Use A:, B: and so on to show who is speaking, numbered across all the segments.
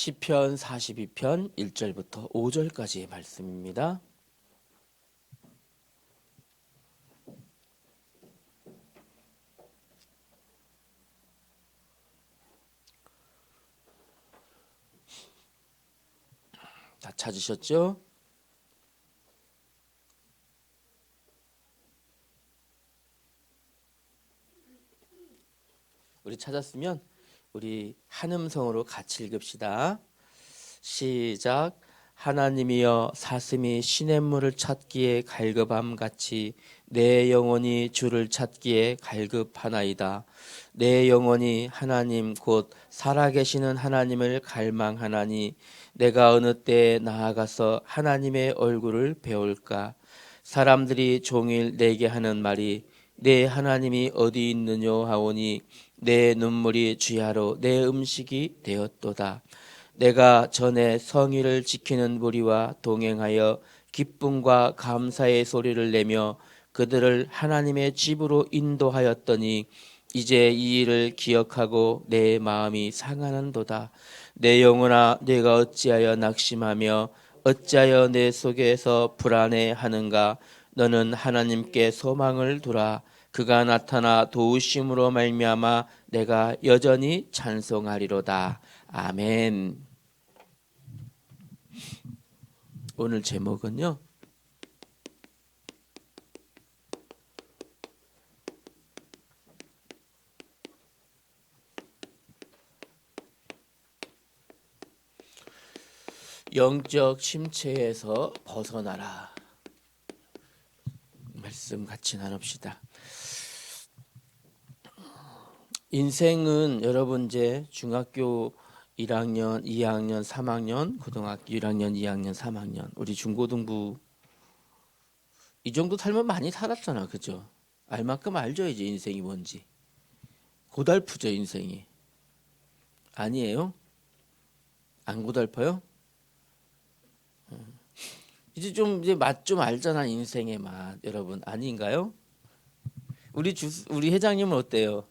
A: 시편 42편 1절부터 5절까지의 말씀입니다. 다 찾으셨죠? 우리 찾았으면 우리 한 음성으로 같이 읽읍시다. 시작. 하나님이여 사슴이 시냇물을 찾기에 갈급함같이 내 영혼이 주를 찾기에 갈급하나이다. 내 영혼이 하나님 곧 살아계시는 하나님을 갈망하나니 내가 어느 때에 나아가서 하나님의 얼굴을 배울까. 사람들이 종일 내게 하는 말이 내 하나님이 어디 있느뇨 하오니 내 눈물이 주야로 내 음식이 되었도다. 내가 전에 성의를 지키는 무리와 동행하여 기쁨과 감사의 소리를 내며 그들을 하나님의 집으로 인도하였더니 이제 이 일을 기억하고 내 마음이 상하는도다. 내 영혼아 내가 어찌하여 낙심하며 어찌하여 내 속에서 불안해하는가. 너는 하나님께 소망을 두라. 그가 나타나 도우심으로 말미암아 내가 여전히 찬송하리로다. 아멘. 오늘 제목은요, 영적 침체에서 벗어나라. 말씀 같이 나눕시다. 인생은 여러분 이제 중학교 1학년, 2학년, 3학년, 고등학교 1학년, 2학년, 3학년, 우리 중고등부 이 정도 살면 많이 살았잖아, 그죠? 알 만큼 알죠, 이제 인생이 뭔지. 고달프죠, 인생이. 아니에요? 안 고달퍼요? 이제 맛 좀 알잖아, 인생의 맛, 여러분. 아닌가요? 우리 회장님은 어때요?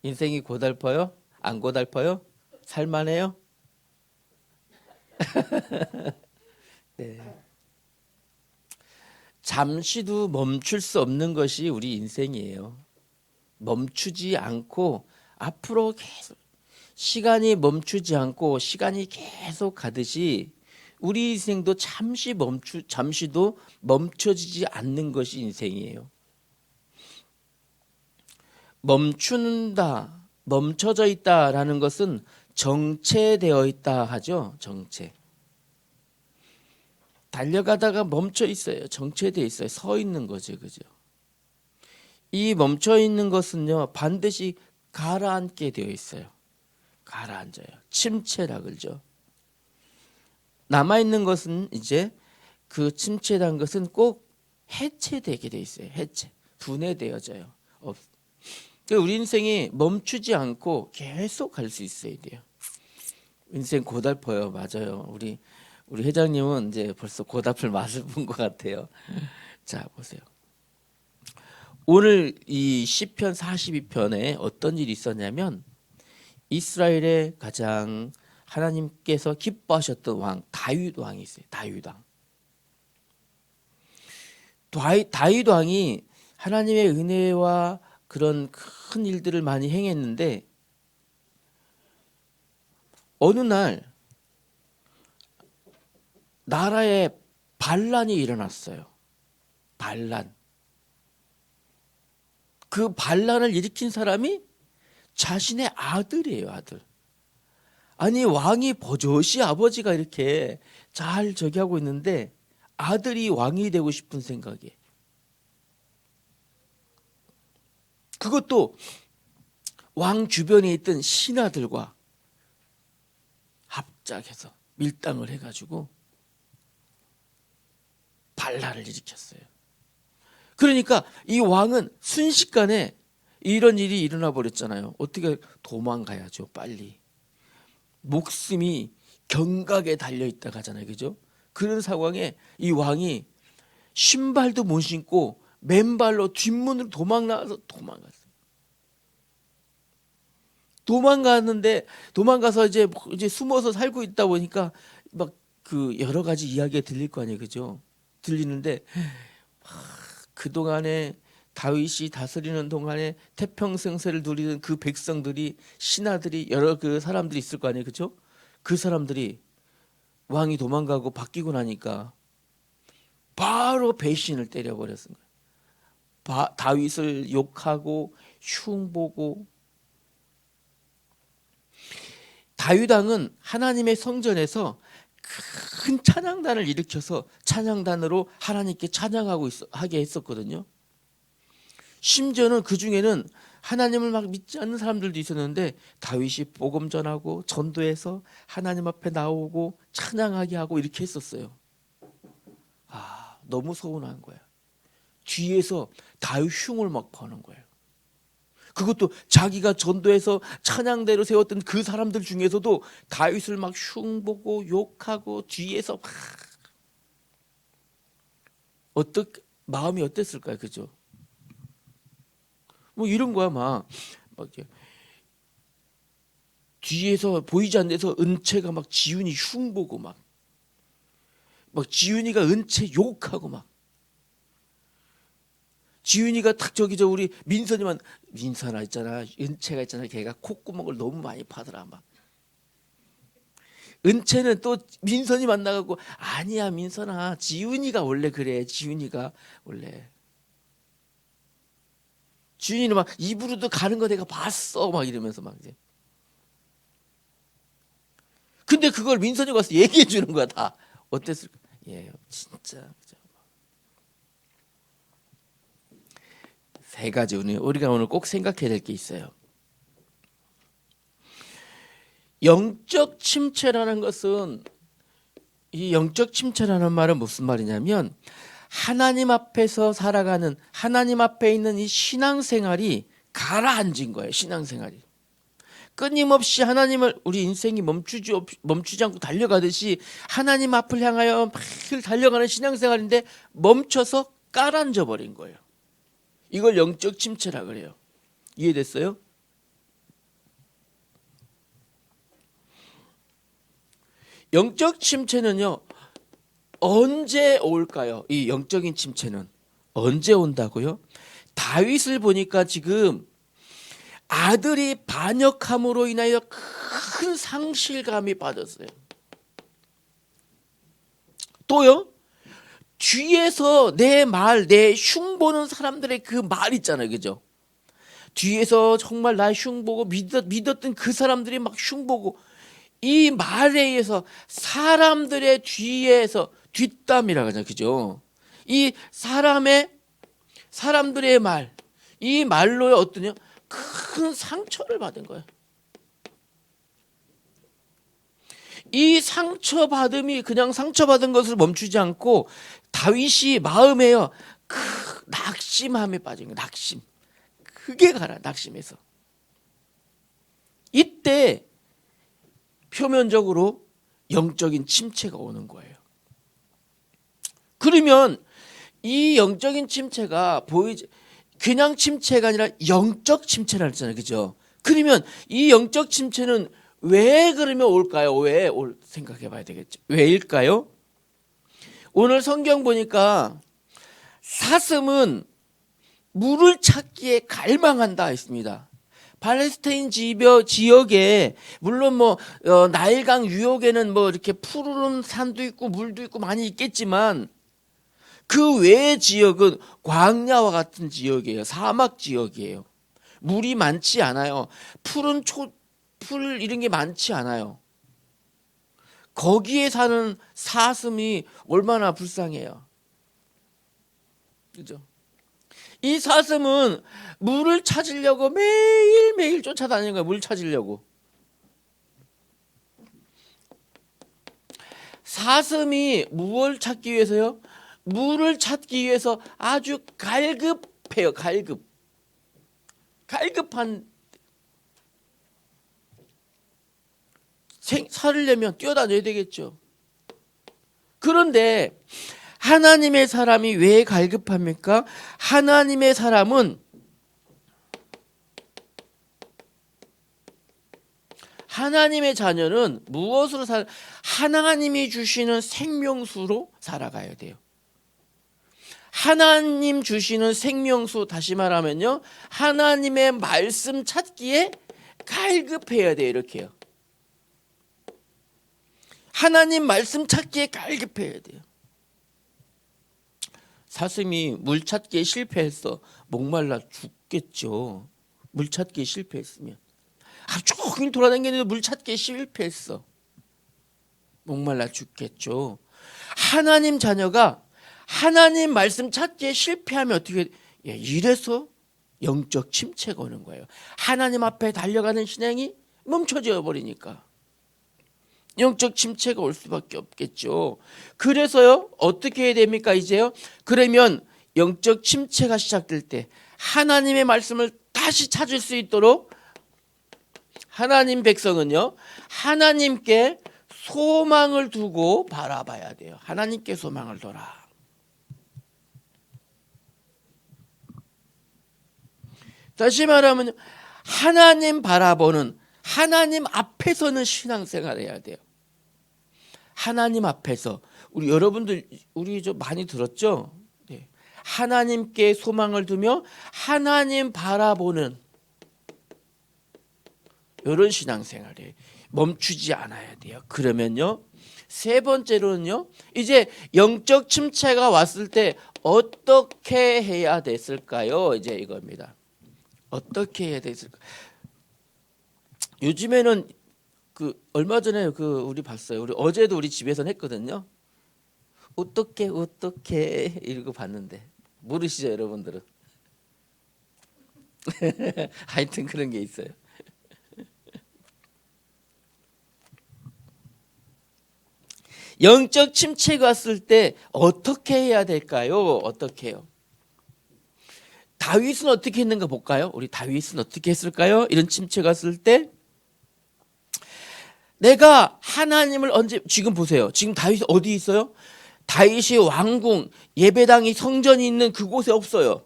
A: 인생이 고달퍼요? 안 고달퍼요? 살만해요? 네. 잠시도 멈출 수 없는 것이 우리 인생이에요. 멈추지 않고 앞으로 계속 시간이 멈추지 않고 시간이 계속 가듯이 우리 인생도 잠시도 멈춰지지 않는 것이 인생이에요. 멈춘다, 멈춰져 있다라는 것은 정체되어 있다 하죠. 정체. 달려가다가 멈춰 있어요. 정체되어 있어요. 서 있는 거죠. 그죠? 이 멈춰 있는 것은요, 반드시 가라앉게 되어 있어요. 가라앉아요. 침체라 그러죠. 남아있는 것은 이제 그 침체란 것은 꼭 해체되게 되어 있어요. 해체. 분해되어져요. 우리 인생이 멈추지 않고 계속 갈 수 있어야 돼요. 인생 고달퍼요. 맞아요. 우리 회장님은 이제 벌써 고달플 맛을 본 것 같아요. 자, 보세요. 오늘 이 시편 42편에 어떤 일이 있었냐면 이스라엘의 가장 하나님께서 기뻐하셨던 왕 다윗 왕이 있어요. 다윗 왕. 다윗 왕이 하나님의 은혜와 그런 큰 일들을 많이 행했는데 어느 날 나라에 반란이 일어났어요. 반란. 그 반란을 일으킨 사람이 자신의 아들이에요. 아들. 아니 왕이 버젓이 아버지가 이렇게 잘 저기 하고 있는데 아들이 왕이 되고 싶은 생각이에요. 그것도 왕 주변에 있던 신하들과 합작해서 밀당을 해가지고 반란을 일으켰어요. 그러니까 이 왕은 순식간에 이런 일이 일어나 버렸잖아요. 어떻게 도망가야죠, 빨리. 목숨이 경각에 달려있다 가잖아요. 그죠? 그런 상황에 이 왕이 신발도 못 신고 맨발로 뒷문으로 도망갔어요. 도망가서 이제 숨어서 살고 있다 보니까 막 그 여러 가지 이야기가 들릴 거 아니에요, 그죠? 들리는데 그 동안에 다윗이 다스리는 동안에 태평성세를 누리는 그 백성들이 신하들이 여러 그 사람들이 있을 거 아니에요, 그죠? 그 사람들이 왕이 도망가고 바뀌고 나니까 바로 배신을 때려버렸은 거예요. 다윗을 욕하고 흉보고. 다윗 왕은 하나님의 성전에서 큰 찬양단을 일으켜서 찬양단으로 하나님께 하게 했었거든요. 심지어는 그 중에는 하나님을 막 믿지 않는 사람들도 있었는데 다윗이 복음 전하고 전도해서 하나님 앞에 나오고 찬양하게 하고 이렇게 했었어요. 너무 서운한 거야. 뒤에서 다윗 흉을 막 버는 거예요. 그것도 자기가 전도해서 찬양대로 세웠던 그 사람들 중에서도 다윗을 막 흉보고 욕하고 뒤에서 막 마음이 어땠을까요, 그죠? 뭐 이런 거야 막 뒤에서 보이지 않는 데서 은채가 막 지훈이 흉보고 막 지훈이가 은채 욕하고 막 지훈이가 딱 우리 민선아 있잖아, 은채가 있잖아, 걔가 콧구멍을 너무 많이 파더라 막. 은채는 또 민선이 만나갖고 아니야 민선아, 지훈이가 원래 그래, 지훈이가 원래. 지훈이는 막 입으로도 가는 거 내가 봤어 막 이러면서 막 이제. 근데 그걸 민선이 가서 얘기해 주는 거야 다. 어땠을까? 예, 진짜. 세 가지 우리가 오늘 꼭 생각해야 될 게 있어요. 영적 침체라는 것은, 이 영적 침체라는 말은 무슨 말이냐면 하나님 앞에서 살아가는, 하나님 앞에 있는 이 신앙생활이 가라앉은 거예요. 신앙생활이 끊임없이 하나님을, 우리 인생이 멈추지 않고 달려가듯이 하나님 앞을 향하여 막 달려가는 신앙생활인데 멈춰서 가라앉아 버린 거예요. 이걸 영적 침체라 그래요. 이해됐어요? 영적 침체는요, 언제 올까요? 이 영적인 침체는 언제 온다고요? 다윗을 보니까 지금 아들이 반역함으로 인하여 큰 상실감이 빠졌어요. 또요, 뒤에서 내 흉보는 사람들의 그 말 있잖아요, 그죠? 뒤에서 정말 나 흉보고 믿었던 그 사람들이 막 흉보고, 이 말에 의해서 사람들의 뒤에서 뒷담이라 그러죠, 그죠? 이 사람들의 말, 이 말로 어떠냐? 큰 상처를 받은 거예요. 이 상처받음이 그냥 상처받은 것을 멈추지 않고 다윗이 마음에요, 낙심함에 빠진 거예요. 낙심. 크게 가라, 낙심해서. 이때 표면적으로 영적인 침체가 오는 거예요. 그러면 이 영적인 침체가 그냥 침체가 아니라 영적 침체라 했잖아요, 그죠? 그러면 이 영적 침체는 왜 그러면 올까요? 생각해 봐야 되겠죠. 왜일까요? 오늘 성경 보니까 사슴은 물을 찾기에 갈망한다 했습니다. 팔레스타인 지역에 물론 나일강 유역에는 이렇게 푸르른 산도 있고 물도 있고 많이 있겠지만 그 외의 지역은 광야와 같은 지역이에요. 사막 지역이에요. 물이 많지 않아요. 풀 이런 게 많지 않아요. 거기에 사는 사슴이 얼마나 불쌍해요. 그죠? 이 사슴은 물을 찾으려고 매일매일 쫓아다니는 거예요. 물 찾으려고. 사슴이 무엇을 찾기 위해서요? 물을 찾기 위해서 아주 갈급해요. 갈급한, 살으려면 뛰어다녀야 되겠죠. 그런데 하나님의 사람이 왜 갈급합니까? 하나님의 사람은 하나님의 자녀는 무엇으로 하나님이 주시는 생명수로 살아가야 돼요. 하나님 주시는 생명수, 다시 말하면요, 하나님의 말씀 찾기에 갈급해야 돼요. 이렇게요. 하나님 말씀 찾기에 갈급해야 돼요. 사슴이 물 찾기에 실패했어. 목말라 죽겠죠. 물 찾기에 실패했으면. 하루 종일 돌아다니는데 물 찾기에 실패했어. 목말라 죽겠죠. 하나님 자녀가 하나님 말씀 찾기에 실패하면 어떻게, 이래서 영적 침체가 오는 거예요. 하나님 앞에 달려가는 신앙이 멈춰져 버리니까 영적 침체가 올 수밖에 없겠죠. 그래서요, 어떻게 해야 됩니까 이제요? 그러면 영적 침체가 시작될 때 하나님의 말씀을 다시 찾을 수 있도록 하나님 백성은요, 하나님께 소망을 두고 바라봐야 돼요. 하나님께 소망을 둬라. 다시 말하면 하나님 바라보는, 하나님 앞에서는 신앙생활을 해야 돼요. 하나님 앞에서, 우리 여러분들 우리 좀 많이 들었죠? 네. 하나님께 소망을 두며 하나님 바라보는 이런 신앙생활에 멈추지 않아야 돼요. 그러면요, 세 번째로는요, 이제 영적 침체가 왔을 때 어떻게 해야 됐을까요? 이제 이겁니다. 어떻게 해야 됐을까? 요즘에는 얼마 전에 우리 봤어요. 우리 어제도 우리 집에서 했거든요. 어떻게 이러고 봤는데 모르시죠, 여러분들은? 하여튼 그런 게 있어요. 영적 침체가 왔을 때 어떻게 해야 될까요? 어떻게 해요? 다윗은 어떻게 했는가 볼까요? 우리 다윗은 어떻게 했을까요? 이런 침체가 왔을 때 내가 하나님을 지금 보세요. 지금 다윗이 어디 있어요? 다윗이 왕궁, 예배당이, 성전이 있는 그곳에 없어요.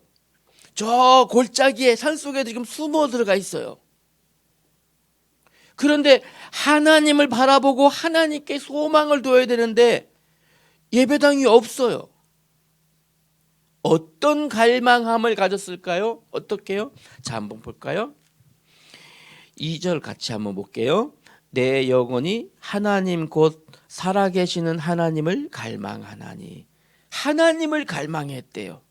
A: 저 골짜기에 산속에 지금 숨어 들어가 있어요. 그런데 하나님을 바라보고 하나님께 소망을 둬야 되는데 예배당이 없어요. 어떤 갈망함을 가졌을까요? 어떻게요? 자, 한번 볼까요? 2절 같이 한번 볼게요. 내 영혼이 하나님 곧 살아계시는 하나님을 갈망하나니. 하나님을 갈망했대요.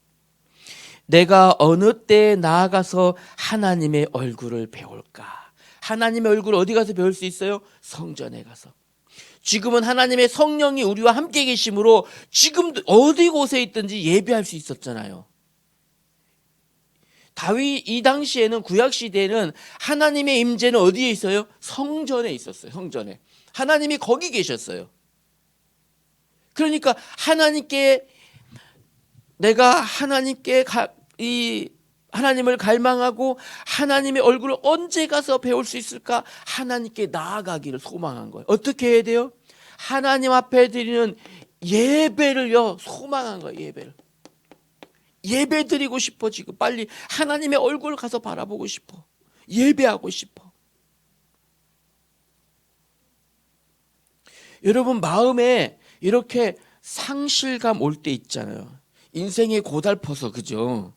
A: 내가 어느 때에 나아가서 하나님의 얼굴을 배울까? 하나님의 얼굴을 어디 가서 배울 수 있어요? 성전에 가서. 지금은 하나님의 성령이 우리와 함께 계심으로 지금 어디 곳에 있든지 예배할 수 있었잖아요. 다윗 이 당시에는, 구약 시대에는 하나님의 임재는 어디에 있어요? 성전에 있었어요. 성전에. 하나님이 거기 계셨어요. 그러니까 내가 하나님께 하나님을 갈망하고 하나님의 얼굴을 언제 가서 배울 수 있을까? 하나님께 나아가기를 소망한 거예요. 어떻게 해야 돼요? 하나님 앞에 드리는 예배를요, 소망한 거예요. 예배 드리고 싶어. 지금 빨리 하나님의 얼굴을 가서 바라보고 싶어. 예배하고 싶어. 여러분 마음에 이렇게 상실감 올 때 있잖아요. 인생이 고달퍼서, 그죠?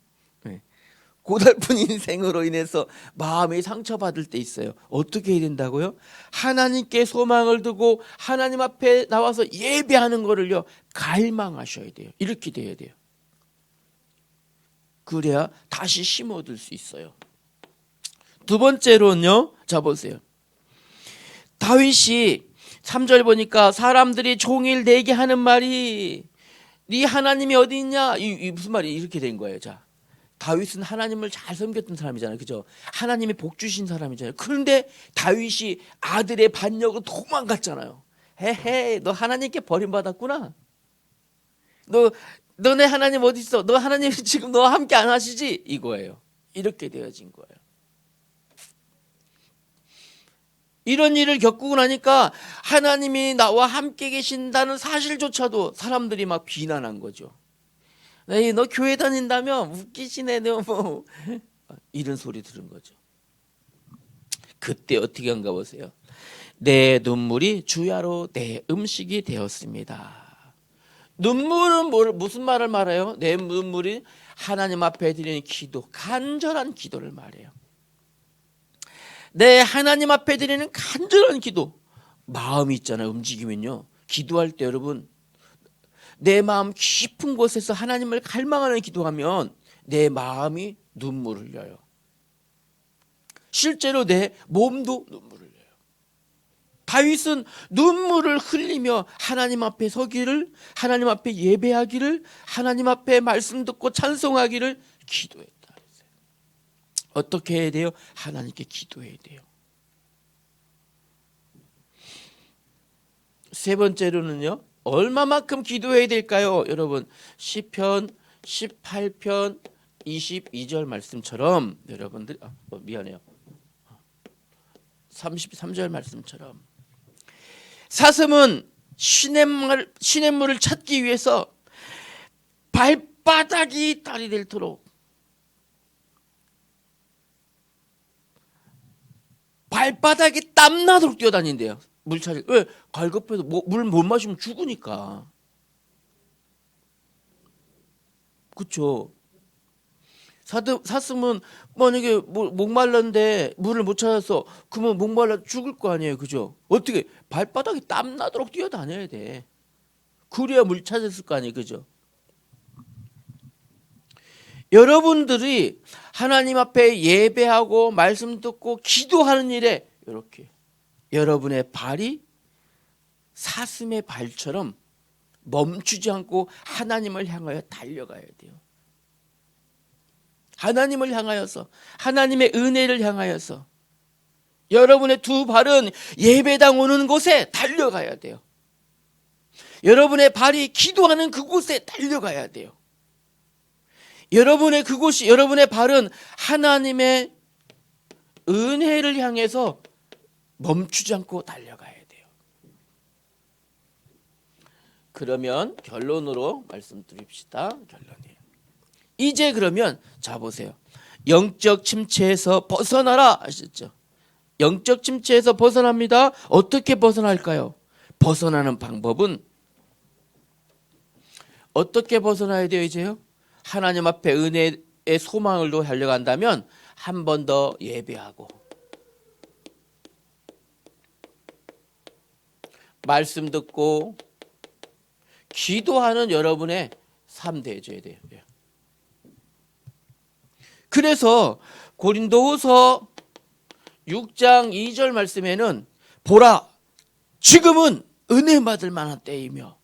A: 고달픈 인생으로 인해서 마음이 상처받을 때 있어요. 어떻게 해야 된다고요? 하나님께 소망을 두고 하나님 앞에 나와서 예배하는 거를요, 갈망하셔야 돼요. 이렇게 돼야 돼요. 그래야 다시 힘 얻을 수 있어요. 두 번째로는요, 자 보세요. 다윗이 3절 보니까 사람들이 종일 내게 하는 말이 네 하나님이 어디 있냐? 이 무슨 말이 이렇게 된 거예요. 자, 다윗은 하나님을 잘 섬겼던 사람이잖아요. 그죠? 하나님이 복 주신 사람이잖아요. 그런데 다윗이 아들의 반역으로 도망갔잖아요. 헤헤, 너 하나님께 버림받았구나. 너네 하나님 어디 있어? 너 하나님 지금 너와 함께 안 하시지? 이거예요. 이렇게 되어진 거예요. 이런 일을 겪고 나니까 하나님이 나와 함께 계신다는 사실조차도 사람들이 막 비난한 거죠. 너 교회 다닌다며? 웃기시네, 너 뭐. 이런 소리 들은 거죠. 그때 어떻게 한가 보세요. 내 눈물이 주야로 내 음식이 되었습니다. 눈물은 무슨 말을 말해요? 내 눈물이 하나님 앞에 드리는 기도, 간절한 기도를 말해요. 내 하나님 앞에 드리는 간절한 기도. 마음이 있잖아요. 움직이면요. 기도할 때 여러분, 내 마음 깊은 곳에서 하나님을 갈망하는 기도하면 내 마음이 눈물을 흘려요. 실제로 내 몸도 눈물을 흘려요. 다윗은 눈물을 흘리며 하나님 앞에 서기를, 하나님 앞에 예배하기를, 하나님 앞에 말씀 듣고 찬송하기를 기도했다. 어떻게 해야 돼요? 하나님께 기도해야 돼요. 세 번째로는요, 얼마만큼 기도해야 될까요? 여러분, 시편 18편 22절 말씀처럼, 여러분들, 미안해요. 33절 말씀처럼, 사슴은 시냇물을 찾기 위해서 발바닥이 딸이 닳도록 발바닥이 땀나도록 뛰어다닌대요. 물 찾을. 왜? 갈급해서 물 못 마시면 죽으니까. 그렇죠. 사슴은 만약에 목말랐는데 물을 못 찾아서 그러면 목말라 죽을 거 아니에요. 그죠? 어떻게 발바닥이 땀나도록 뛰어다녀야 돼. 그래야 물 찾았을 거 아니에요. 그죠? 여러분들이 하나님 앞에 예배하고 말씀 듣고 기도하는 일에 이렇게 여러분의 발이 사슴의 발처럼 멈추지 않고 하나님을 향하여 달려가야 돼요. 하나님을 향하여서, 하나님의 은혜를 향하여서 여러분의 두 발은 예배당 오는 곳에 달려가야 돼요. 여러분의 발이 기도하는 그곳에 달려가야 돼요. 여러분의 그곳이, 여러분의 발은 하나님의 은혜를 향해서 멈추지 않고 달려가야 돼요. 그러면 결론으로 말씀드립시다. 결론이에요. 이제 그러면 자 보세요. 영적 침체에서 벗어나라 하셨죠. 영적 침체에서 벗어납니다. 어떻게 벗어날까요? 벗어나는 방법은 어떻게 벗어나야 돼요? 이제요? 하나님 앞에 은혜의 소망을로 달려간다면 한 번 더 예배하고 말씀 듣고 기도하는 여러분의 삶 되어줘야 돼요. 그래서 고린도후서 6장 2절 말씀에는 보라 지금은 은혜 받을 만한 때이며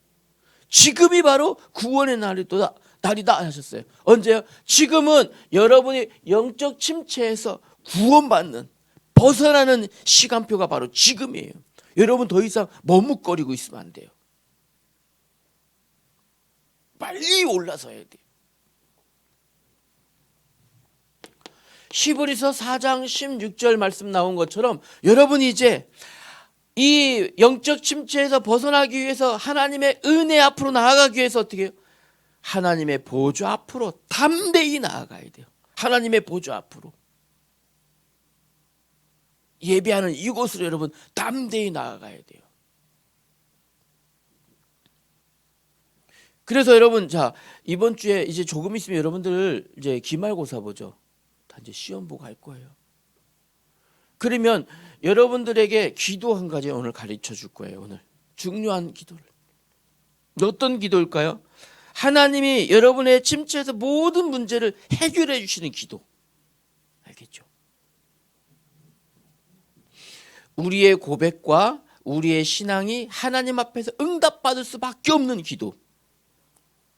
A: 지금이 바로 구원의 날이다 하셨어요. 언제요? 지금은 여러분이 영적 침체에서 구원받는 벗어나는 시간표가 바로 지금이에요. 여러분 더 이상 머뭇거리고 있으면 안 돼요. 빨리 올라서야 돼요. 히브리서 4장 16절 말씀 나온 것처럼 여러분이 이제 이 영적 침체에서 벗어나기 위해서 하나님의 은혜 앞으로 나아가기 위해서 어떻게 해요? 하나님의 보좌 앞으로 담대히 나아가야 돼요. 하나님의 보좌 앞으로. 예배하는 이곳으로 여러분 담대히 나아가야 돼요. 그래서 여러분 자 이번 주에 이제 조금 있으면 여러분들 이제 기말고사 보죠. 다 이제 시험 보고 갈 거예요. 그러면 여러분들에게 기도 한 가지 오늘 가르쳐 줄 거예요. 오늘 중요한 기도를. 어떤 기도일까요? 하나님이 여러분의 침체에서 모든 문제를 해결해 주시는 기도. 알겠죠? 우리의 고백과 우리의 신앙이 하나님 앞에서 응답받을 수밖에 없는 기도.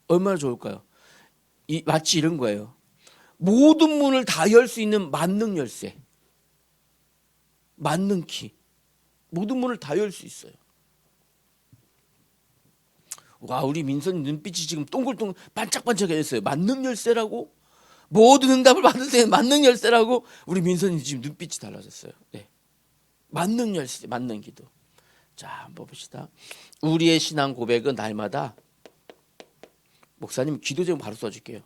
A: 얼마나 좋을까요? 마치 이런 거예요. 모든 문을 다 열 수 있는 만능 열쇠. 만능 키. 모든 문을 다 열 수 있어요. 와, 우리 민선이 눈빛이 지금 동글동글 반짝반짝해졌어요. 만능 열쇠라고? 모든 응답을 받을 때 만능 열쇠라고? 우리 민선이 지금 눈빛이 달라졌어요. 네. 만능 열쇠, 만능 기도. 자, 한번 봅시다. 우리의 신앙 고백은 날마다 목사님 기도 제목 바로 써줄게요.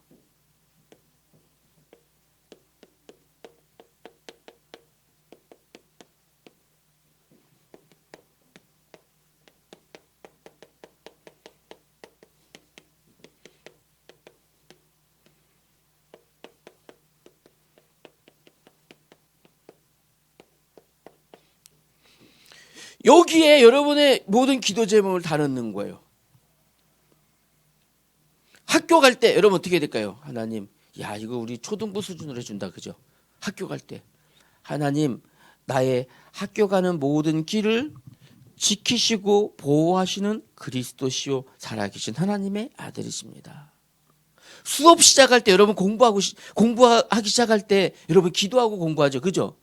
A: 여기에 여러분의 모든 기도 제목을 다 넣는 거예요. 학교 갈 때 여러분 어떻게 해야 될까요? 하나님, 야 이거 우리 초등부 수준으로 해준다, 그죠? 학교 갈 때 하나님, 나의 학교 가는 모든 길을 지키시고 보호하시는 그리스도시요 살아계신 하나님의 아들이십니다. 수업 시작할 때 여러분 공부하기 시작할 때 여러분 기도하고 공부하죠, 그죠?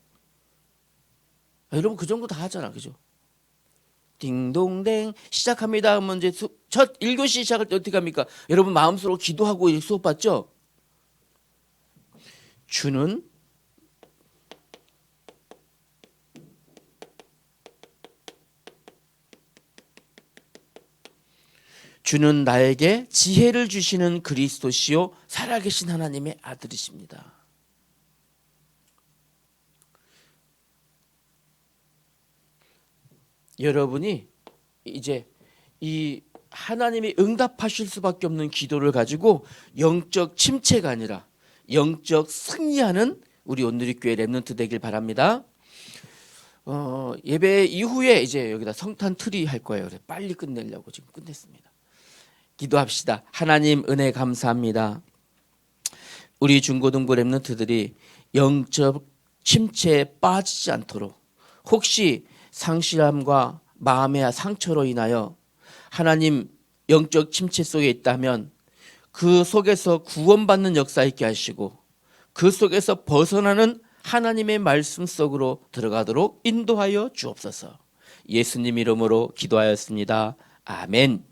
A: 여러분 그 정도 다 하잖아, 그죠? 딩동댕 시작합니다 하면 이제 첫 1교시 시작할 때 어떻게 합니까? 여러분 마음속으로 기도하고 수업 받죠? 주는 나에게 지혜를 주시는 그리스도시요 살아계신 하나님의 아들이십니다. 여러분이 이제 이 하나님이 응답하실 수밖에 없는 기도를 가지고 영적 침체가 아니라 영적 승리하는 우리 온누리교회 렘넌트 되길 바랍니다. 예배 이후에 이제 여기다 성탄 트리 할 거예요. 그래 빨리 끝내려고 지금 끝냈습니다. 기도합시다. 하나님 은혜 감사합니다. 우리 중고등부 렘넌트들이 영적 침체에 빠지지 않도록 혹시 상실함과 마음의 상처로 인하여 하나님 영적 침체 속에 있다면 그 속에서 구원받는 역사 있게 하시고 그 속에서 벗어나는 하나님의 말씀 속으로 들어가도록 인도하여 주옵소서. 예수님 이름으로 기도하였습니다. 아멘.